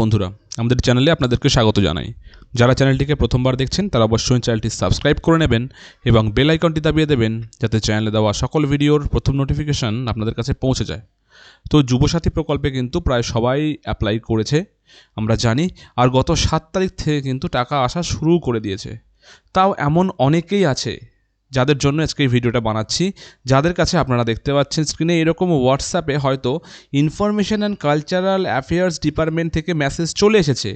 বন্ধুরা, আমাদের চ্যানেলে আপনাদেরকে স্বাগত জানাই। যারা চ্যানেলটিকে প্রথমবার দেখছেন তারা অবশ্যই চ্যানেলটি সাবস্ক্রাইব করে নেবেন এবং বেল আইকনটি দাবিয়ে দেবেন যাতে চ্যানেলে দেওয়া সকল ভিডিওর প্রথম নোটিফিকেশন আপনাদের কাছে পৌঁছে যায়। তো যুবসাথী প্রকল্পে কিন্তু প্রায় সবাই অ্যাপ্লাই করেছে আমরা জানি, আর গত 7 তারিখ থেকে কিন্তু টাকা আসা শুরু করে দিয়েছে। তাও এমন অনেকেই আছে যাদের জন্য আজকে এই ভিডিওটা বানাচ্ছি, যাদের কাছে আপনারা দেখতে পাচ্ছেন স্ক্রিনে এরকম হোয়াটসঅ্যাপে হয়তো information and cultural affairs department থেকে মেসেজ চলে এসেছে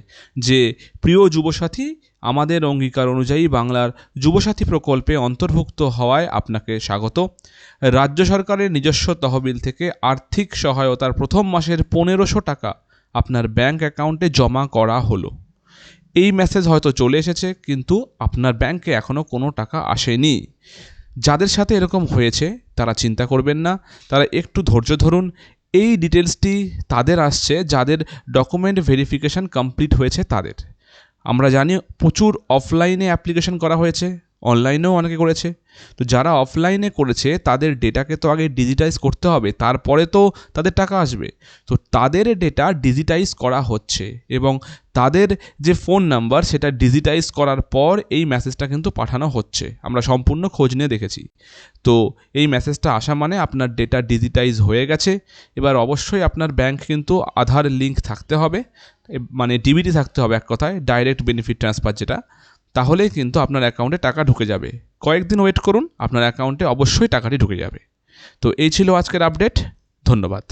যে প্রিয় যুবসাথী, আমাদের অঙ্গীকার অনুযায়ী বাংলার যুবসাথী প্রকল্পে অন্তর্ভুক্ত হওয়ায় আপনাকে স্বাগত। রাজ্য সরকারের নিজস্ব তহবিল থেকে আর্থিক সহায়তার প্রথম মাসের 1500 টাকা আপনার ব্যাংক অ্যাকাউন্টে জমা করা হলো। এই মেসেজ হয়তো চলে এসেছে কিন্তু আপনার ব্যাংকে এখনও কোনো টাকা আসেনি। যাদের সাথে এরকম হয়েছে তারা চিন্তা করবেন না, তারা একটু ধৈর্য ধরুন। এই ডিটেলসটি তাদের আসছে যাদের ডকুমেন্ট ভেরিফিকেশান কমপ্লিট হয়েছে তাদের। আমরা জানি প্রচুর অফলাইনে অ্যাপ্লিকেশন করা হয়েছে, অনলাইনেও অনেকে করেছে। তো যারা অফলাইনে করেছে তাদের ডেটাকে তো আগে ডিজিটাইজ করতে হবে, তারপরে তো তাদের টাকা আসবে। তো তাদের ডেটা ডিজিটাইজ করা হচ্ছে এবং তাদের যে ফোন নাম্বার সেটা ডিজিটাইজ করার পর এই মেসেজটা কিন্তু পাঠানো হচ্ছে। আমরা সম্পূর্ণ খোঁজ নিয়ে দেখেছি। তো এই মেসেজটা আসা মানে আপনার ডেটা ডিজিটাইজ হয়ে গেছে। এবার অবশ্যই আপনার ব্যাংক কিন্তু আধার লিঙ্ক থাকতে হবে, মানে ডিবিটি থাকতে হবে, এক কথায় ডাইরেক্ট বেনিফিট ট্রান্সফার যেটা। তাহলেই কিন্তু আপনার অ্যাকাউন্টে টাকা ঢুকে যাবে। কয়েকদিন ওয়েট করুন, আপনার অ্যাকাউন্টে অবশ্যই টাকাটি ঢুকে যাবে। তো এই ছিল আজকের আপডেট। ধন্যবাদ।